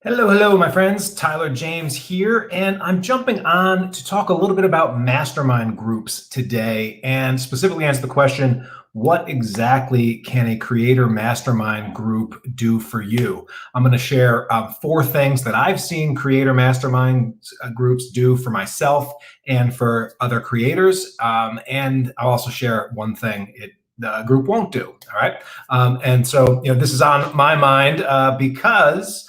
Hello, my friends. Tyler James here, and I'm jumping on to talk a little bit about mastermind groups today and specifically answer the question, what exactly can a creator mastermind group do for you? I'm going to share four things that I've seen creator mastermind groups do for myself and for other creators. And I'll also share one thing the group won't do. All right. And so, this is on my mind because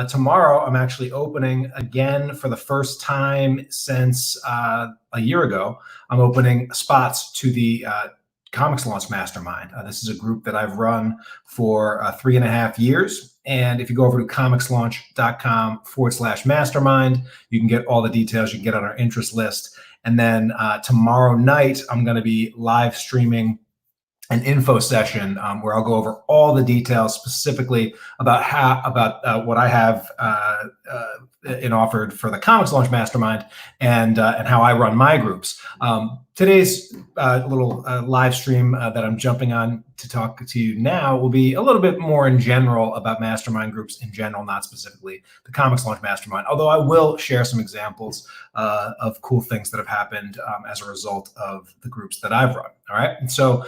tomorrow, I'm actually opening again for the first time since a year ago. I'm opening spots to the Comics Launch Mastermind. This is a group that I've run for 3.5 years. And if you go over to comicslaunch.com/mastermind, you can get all the details. You can get on our interest list. And then tomorrow night, I'm going to be live streaming an info session where I'll go over all the details specifically about what I have in offered for the Comics Launch Mastermind and how I run my groups. Today's little live stream that I'm jumping on to talk to you now will be a little bit more in general about mastermind groups in general, not specifically the Comics Launch Mastermind, although I will share some examples of cool things that have happened as a result of the groups that I've run. All right. And so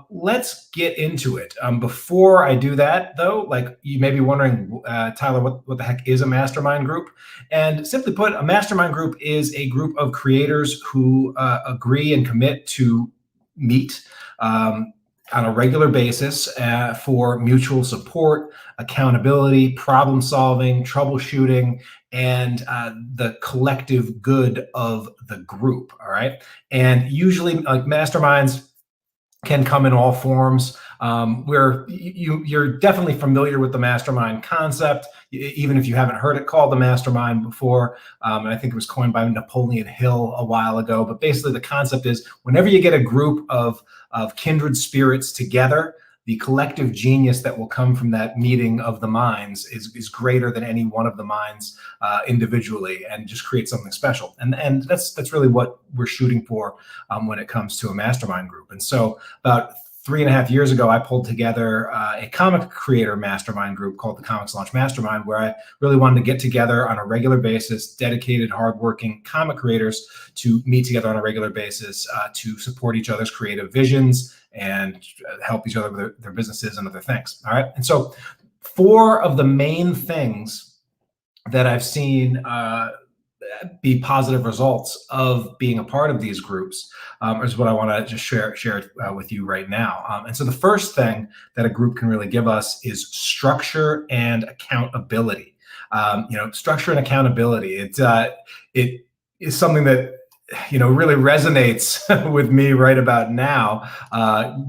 let's get into it. Before I do that, though, like you may be wondering, Tyler, what the heck is a mastermind group? And simply put, a mastermind group is a group of creators who agree and commit to meet on a regular basis for mutual support, accountability, problem solving, troubleshooting, and the collective good of the group. All right. And usually, like masterminds can come in all forms. Where you're definitely familiar with the mastermind concept, even if you haven't heard it called the mastermind before. And I think it was coined by Napoleon Hill a while ago. But basically, the concept is whenever you get a group of kindred spirits together, the collective genius that will come from that meeting of the minds is greater than any one of the minds individually, and just create something special. And that's really what we're shooting for when it comes to a mastermind group. And so about 3.5 years ago, I pulled together a comic creator mastermind group called the Comics Launch Mastermind, where I really wanted to get together on a regular basis, dedicated, hardworking comic creators to meet together on a regular basis to support each other's creative visions and help each other with their businesses and other things. All right. And so 4 of the main things that I've seen be positive results of being a part of these groups is what I want to just share with you right now. And so the first thing that a group can really give us is structure and accountability. Structure and accountability. It is something that really resonates with me right about now,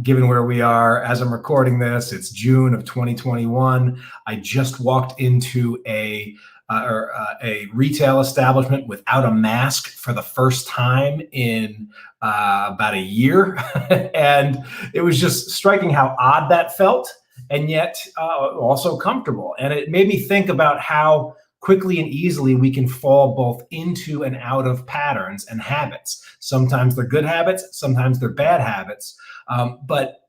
given where we are as I'm recording this. It's June of 2021. I just walked into a retail establishment without a mask for the first time in about a year. And it was just striking how odd that felt, and yet also comfortable. And it made me think about how quickly and easily we can fall both into and out of patterns and habits. Sometimes they're good habits, sometimes they're bad habits. But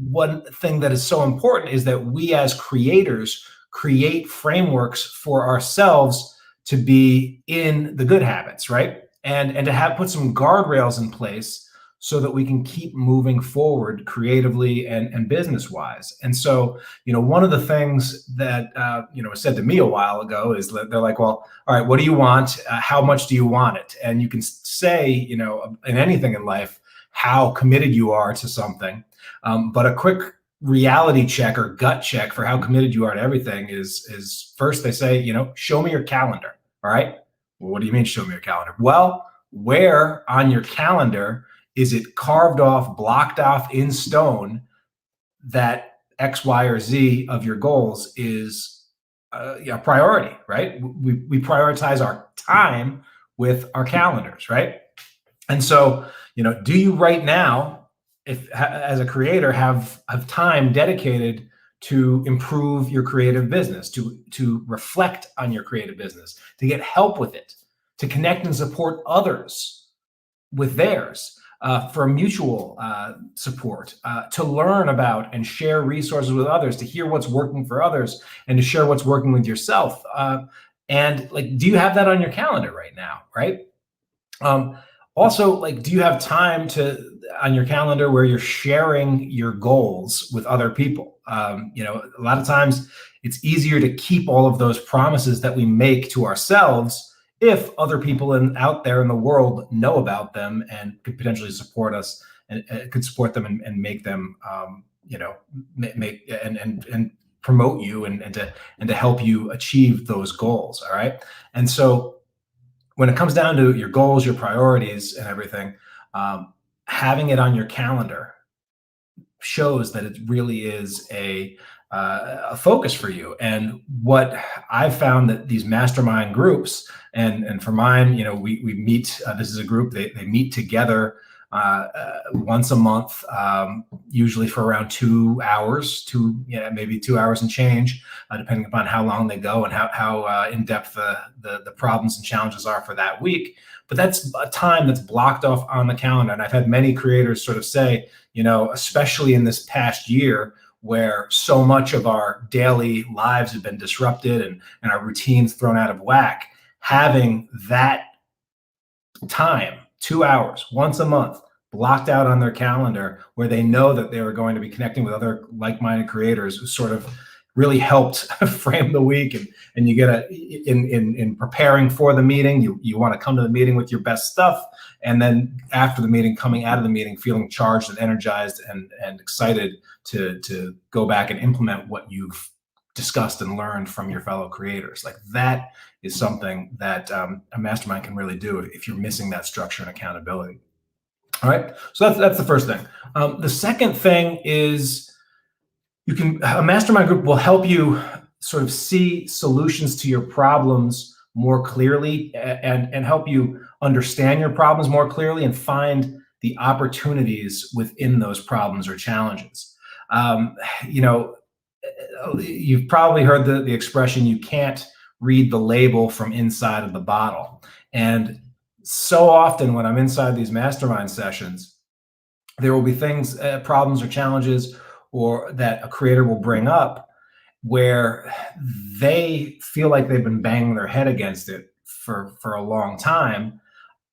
one thing that is so important is that we as creators create frameworks for ourselves to be in the good habits, right? And to have put some guardrails in place so that we can keep moving forward creatively and business wise. And so, one of the things that, was said to me a while ago is that they're like, well, all right, what do you want? How much do you want it? And you can say, in anything in life, how committed you are to something. But a quick reality check or gut check for how committed you are to everything is first they say, show me your calendar. All right. Well, what do you mean show me your calendar? Well, where on your calendar is it carved off, blocked off in stone that X, Y, or Z of your goals is a priority, right? We prioritize our time with our calendars, right? And so, do you right now, if as a creator have time dedicated to improve your creative business, to reflect on your creative business, to get help with it, to connect and support others with theirs? for mutual support, to learn about and share resources with others, to hear what's working for others, and to share what's working with yourself. And like, do you have that on your calendar right now? Right. Um, Also, like, do you have time on your calendar where you're sharing your goals with other people? A lot of times it's easier to keep all of those promises that we make to ourselves if other people out there in the world know about them and could potentially support us, and could support them and make them, make and promote you, and to help you achieve those goals. All right. And so when it comes down to your goals, your priorities, and everything, having it on your calendar shows that it really is a focus for you. And what I've found, that these mastermind groups, and for mine, we meet. This is a group, they meet together once a month, usually for around 2 hours, maybe 2 hours and change, depending upon how long they go and how in depth the problems and challenges are for that week. But that's a time that's blocked off on the calendar. And I've had many creators sort of say, especially in this past year, where so much of our daily lives have been disrupted, and our routines thrown out of whack, having that time, 2 hours once a month, blocked out on their calendar, where they know that they were going to be connecting with other like-minded creators, who sort of really helped frame the week. And you get in preparing for the meeting, you want to come to the meeting with your best stuff, and then after the meeting, coming out of the meeting feeling charged and energized and excited to go back and implement what you've discussed and learned from your fellow creators. Like, that is something that a mastermind can really do if you're missing that structure and accountability. All right, so that's the first thing. The second thing is, a mastermind group will help you sort of see solutions to your problems more clearly, and help you understand your problems more clearly, and find the opportunities within those problems or challenges. You've probably heard the expression, you can't read the label from inside of the bottle. And so often when I'm inside these mastermind sessions, there will be things, problems or challenges, or that a creator will bring up, where they feel like they've been banging their head against it for a long time,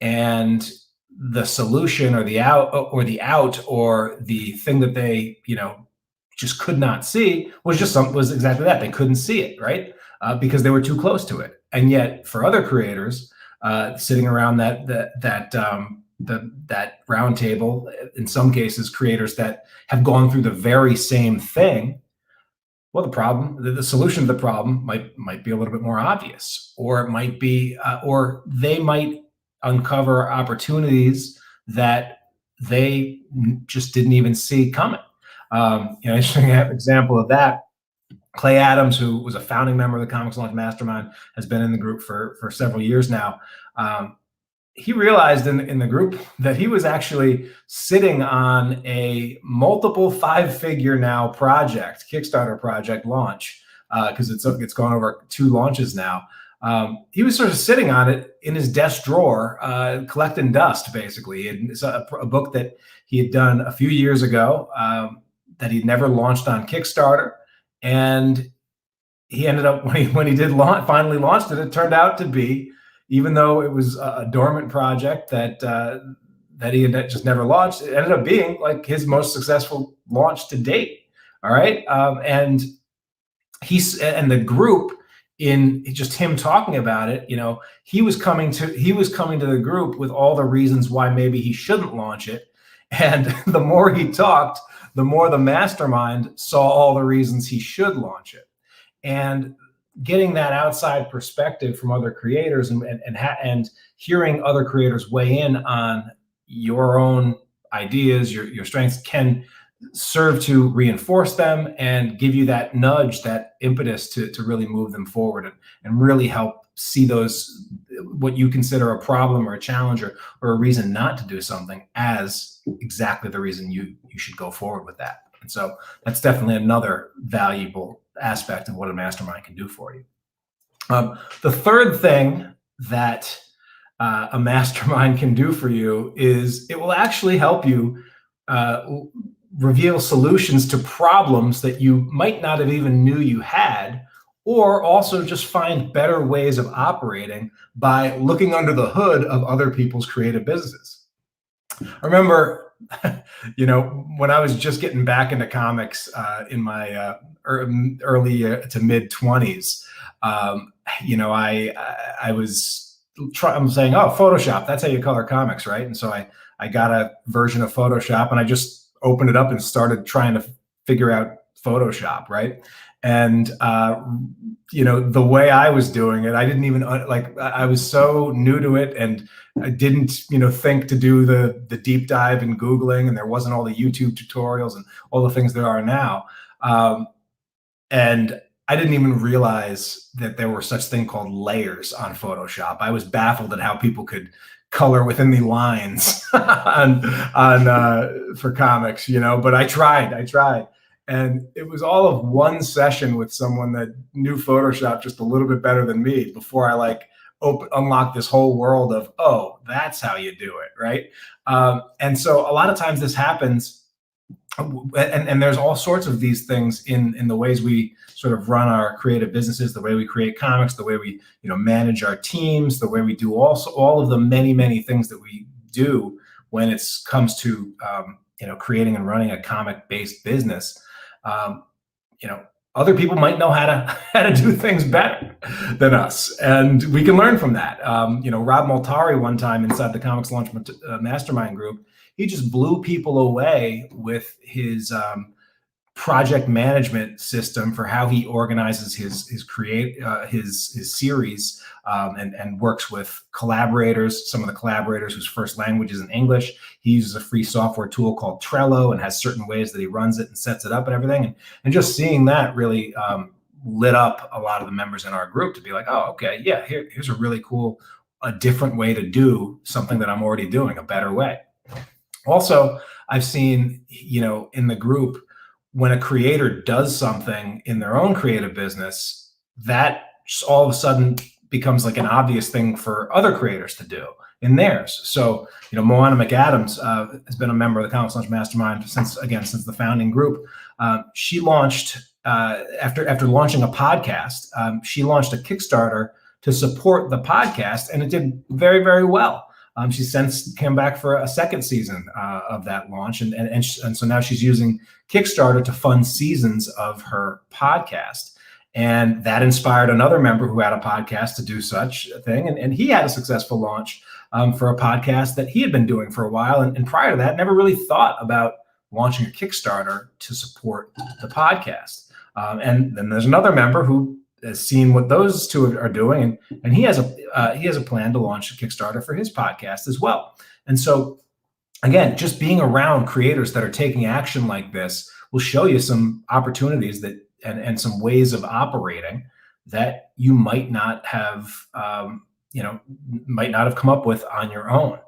and the solution, or the out, or the thing that they just could not see, was exactly that. They couldn't see it, right? Because they were too close to it. And yet, for other creators sitting around that round table, in some cases, creators that have gone through the very same thing, well, the solution to the problem might be a little bit more obvious, or it might be, or they might uncover opportunities that they just didn't even see coming. Interesting example of that. Clay Adams, who was a founding member of the Comics Launch Mastermind, has been in the group for several years now. He realized in the group that he was actually sitting on a multiple 5-figure now project, Kickstarter project launch, because it's gone over 2 launches now. He was sort of sitting on it in his desk drawer, collecting dust, basically. It's a book that he had done a few years ago, that he'd never launched on Kickstarter. And he ended up, when he did finally launched it, it turned out to be, even though it was a dormant project that he had just never launched, it ended up being like his most successful launch to date. All right. And the group, in just him talking about it, he was coming to the group with all the reasons why maybe he shouldn't launch it. And the more he talked, the more the mastermind saw all the reasons he should launch it. And getting that outside perspective from other creators, and hearing other creators weigh in on your own ideas, your strengths, can serve to reinforce them and give you that nudge, that impetus to really move them forward, and really help see those, what you consider a problem or a challenge or a reason not to do something, as exactly the reason you should go forward with that. And so that's definitely another valuable aspect of what a mastermind can do for you. The third thing that a mastermind can do for you is it will actually help you uh, reveal solutions to problems that you might not have even knew you had, or also just find better ways of operating by looking under the hood of other people's creative businesses. I remember, when I was just getting back into comics in my early to mid 20s, I was I'm saying, oh, Photoshop, that's how you color comics, right? And so I got a version of Photoshop and I just opened it up and started trying to figure out Photoshop, right? And the way I was doing it, I didn't even I was so new to it, and I didn't think to do the deep dive in Googling, and there wasn't all the YouTube tutorials and all the things there are now. And I didn't even realize that there were such thing called layers on Photoshop. I was baffled at how people could color within the lines on for comics, but I tried. And it was all of one session with someone that knew Photoshop just a little bit better than me before I unlocked this whole world of, oh, that's how you do it, right? And so a lot of times this happens, and there's all sorts of these things in the ways we sort of run our creative businesses, the way we create comics, the way we manage our teams, the way we do also all of the many things that we do when it comes to creating and running a comic-based business. Other people might know how to do things better than us, and we can learn from that. Rob Moltari, one time inside the Comics Launch Mastermind group, he just blew people away with his project management system for how he organizes his series, and works with collaborators. Some of the collaborators whose first language is in English. He uses a free software tool called Trello and has certain ways that he runs it and sets it up and everything. And just seeing that really lit up a lot of the members in our group to be like, oh, okay, yeah, here's a really cool, a different way to do something that I'm already doing, a better way. Also, I've seen, in the group, when a creator does something in their own creative business, that just all of a sudden becomes like an obvious thing for other creators to do in theirs. So, Moana McAdams has been a member of the Comics Launch Mastermind since the founding group. She launched, after launching a podcast, she launched a Kickstarter to support the podcast, and it did very, very well. She since came back for a second season of that launch, and so now she's using Kickstarter to fund seasons of her podcast, and that inspired another member who had a podcast to do such a thing, and he had a successful launch for a podcast that he had been doing for a while, and prior to that, never really thought about launching a Kickstarter to support the podcast. And then there's another member who has seen what those two are doing, and he has a plan to launch a Kickstarter for his podcast as well. And so, again, just being around creators that are taking action like this will show you some opportunities that and some ways of operating that you might not have come up with on your own.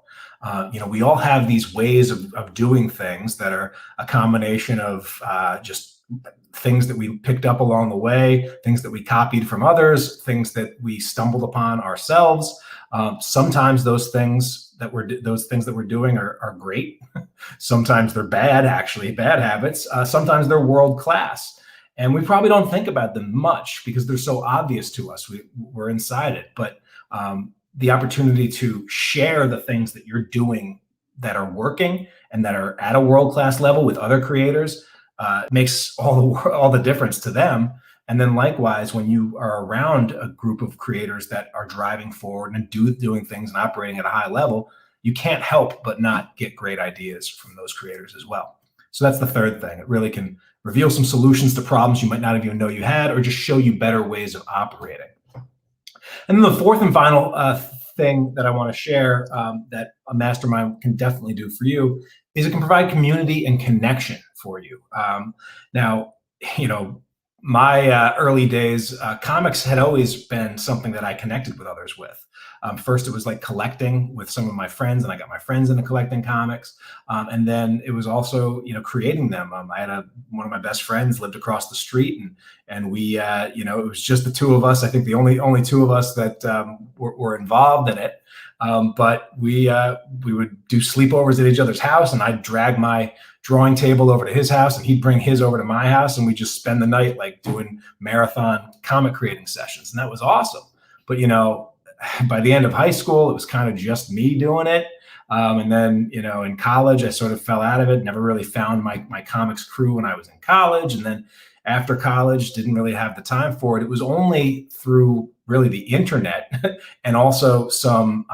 We all have these ways of doing things that are a combination of just things that we picked up along the way, things that we copied from others, things that we stumbled upon ourselves. Sometimes those things that we're doing are great. Sometimes they're bad habits. Sometimes they're world class, and we probably don't think about them much because they're so obvious to us. We're inside it, but the opportunity to share the things that you're doing that are working and that are at a world class level with other creators makes all the difference to them. And then likewise, when you are around a group of creators that are driving forward and doing things and operating at a high level, you can't help but not get great ideas from those creators as well. So that's the third thing. It really can reveal some solutions to problems you might not even know you had, or just show you better ways of operating. And then the fourth and final thing that I want to share that a mastermind can definitely do for you is it can provide community and connection for you. Now, my early days, comics had always been something that I connected with others with. First, it was like collecting with some of my friends, and I got my friends into collecting comics. And then it was also, creating them. I had one of my best friends lived across the street, and we, it was just the two of us. I think the only two of us that were involved in it. But we would do sleepovers at each other's house, and I'd drag my drawing table over to his house, and he'd bring his over to my house, and we just spend the night like doing marathon comic creating sessions, and that was awesome. But by the end of high school, it was kind of just me doing it. And then, in college, I sort of fell out of it, never really found my comics crew when I was in college. And then after college, didn't really have the time for it. It was only through really the internet and also some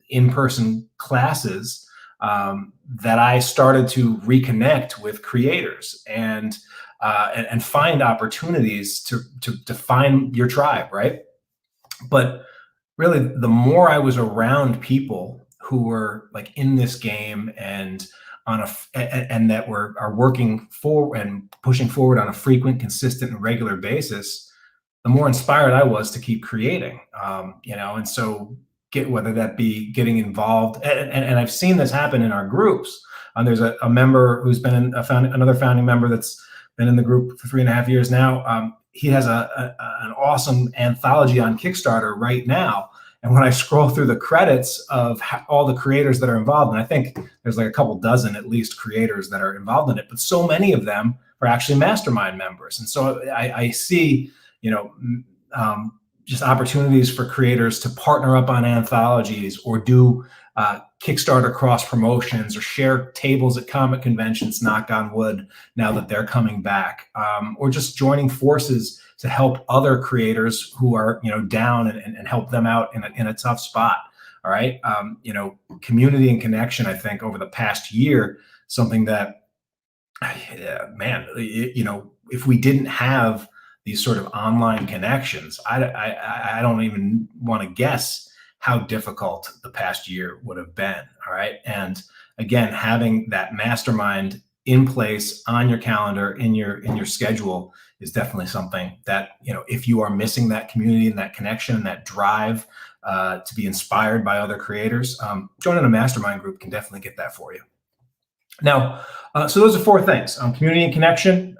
in-person classes that I started to reconnect with creators and find opportunities to find your tribe, right? But really, the more I was around people who were like in this game and and that are working for and pushing forward on a frequent, consistent, and regular basis, the more inspired I was to keep creating. And so whether that be getting involved, and I've seen this happen in our groups. There's a member who's been another founding member that's been in the group for 3.5 years now. He has an awesome anthology on Kickstarter right now. And when I scroll through the credits of all the creators that are involved, and I think there's like a couple dozen at least creators that are involved in it, but so many of them are actually Mastermind members. And so I see, just opportunities for creators to partner up on anthologies or do Kickstarter cross promotions or share tables at comic conventions, knock on wood, now that they're coming back, or just joining forces to help other creators who are, down and help them out in a tough spot. All right. Community and connection, I think over the past year, something that, man, if we didn't have these sort of online connections, I don't even want to guess how difficult the past year would have been. All right. And again, having that mastermind in place on your calendar, in your schedule, is definitely something that, if you are missing that community and that connection and that drive to be inspired by other creators, joining a mastermind group can definitely get that for you. Now, so those are 4 things: community and connection,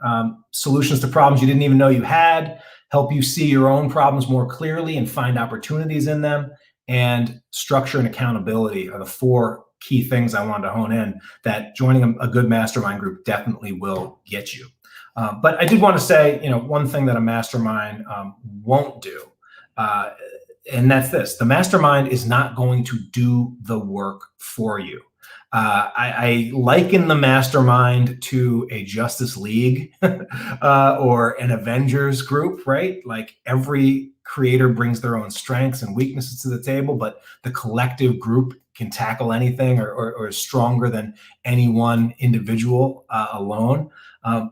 solutions to problems you didn't even know you had, help you see your own problems more clearly and find opportunities in them, and structure and accountability are the 4 key things I wanted to hone in that joining a good mastermind group definitely will get you. But I did want to say, one thing that a mastermind won't do, and that's this: the mastermind is not going to do the work for you. I liken the mastermind to a Justice League or an Avengers group, right? Like every creator brings their own strengths and weaknesses to the table, but the collective group can tackle anything or is stronger than any one individual alone.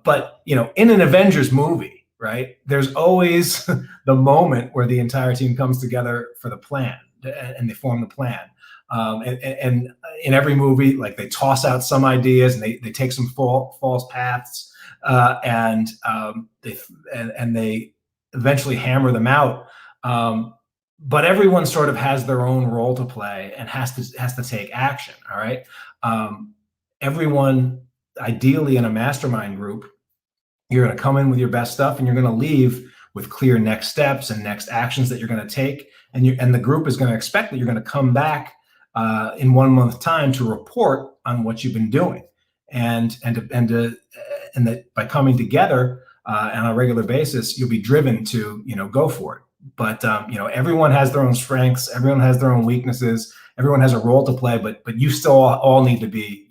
But in an Avengers movie, right, there's always the moment where the entire team comes together for the plan and they form the plan. And in every movie, like they toss out some ideas and they take some false paths, and they eventually hammer them out. But everyone sort of has their own role to play and has to take action. All right. Everyone, ideally in a mastermind group, you're going to come in with your best stuff and you're going to leave with clear next steps and next actions that you're going to take. And the group is going to expect that you're going to come back in 1 month time to report on what you've been doing, and that by coming together on a regular basis, you'll be driven to go for it. But everyone has their own strengths, everyone has their own weaknesses, everyone has a role to play. But you still all need to be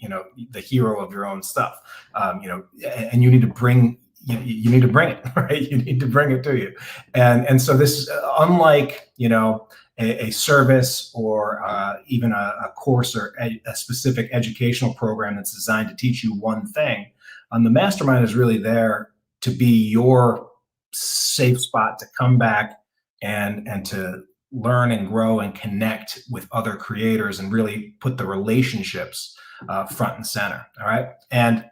the hero of your own stuff. And you need to bring you need to bring it, right? You need to bring it to you, and so this, unlike a service or even a course or a specific educational program that's designed to teach you one thing, the mastermind is really there to be your safe spot to come back and to learn and grow and connect with other creators and really put the relationships front and center. All right. And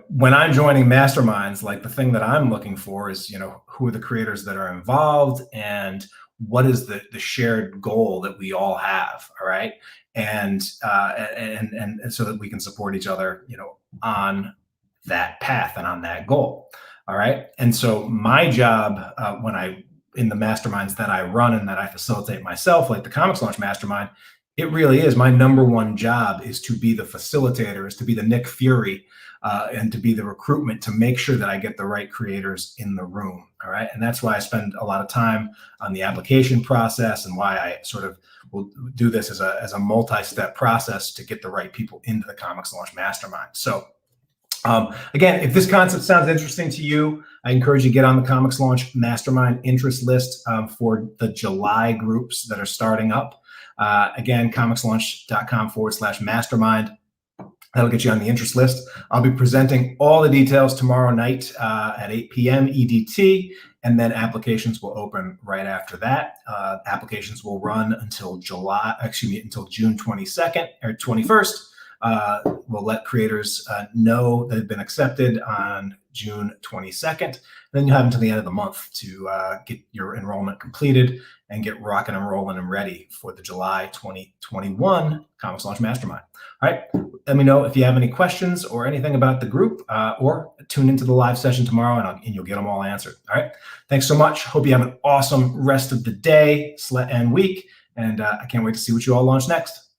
when I'm joining masterminds, like the thing that I'm looking for is, who are the creators that are involved and what is the shared goal that we all have. All right. And so that we can support each other, on that path and on that goal. All right. And so my job, when I in the masterminds that I run and that I facilitate myself, like the Comics Launch Mastermind, it really is my number one job is to be the facilitator, is to be the Nick Fury, and to be the recruitment to make sure that I get the right creators in the room. All right. And that's why I spend a lot of time on the application process and why I sort of will do this as a multi-step process to get the right people into the Comics Launch Mastermind. So again, if this concept sounds interesting to you, I encourage you to get on the Comics Launch Mastermind interest list for the July groups that are starting up. Again, comicslaunch.com/mastermind. That'll get you on the interest list. I'll be presenting all the details tomorrow night at 8 p.m. EDT, and then applications will open right after that. Applications will run until until June 22nd or 21st. We'll let creators know that they've been accepted on June 22nd. Then you'll have until the end of the month to get your enrollment completed and get rocking and rolling and ready for the July 2021 Comics Launch Mastermind. All right, let me know if you have any questions or anything about the group, or tune into the live session tomorrow and you'll get them all answered. All right, thanks so much. Hope you have an awesome rest of the day and week, and I can't wait to see what you all launch next.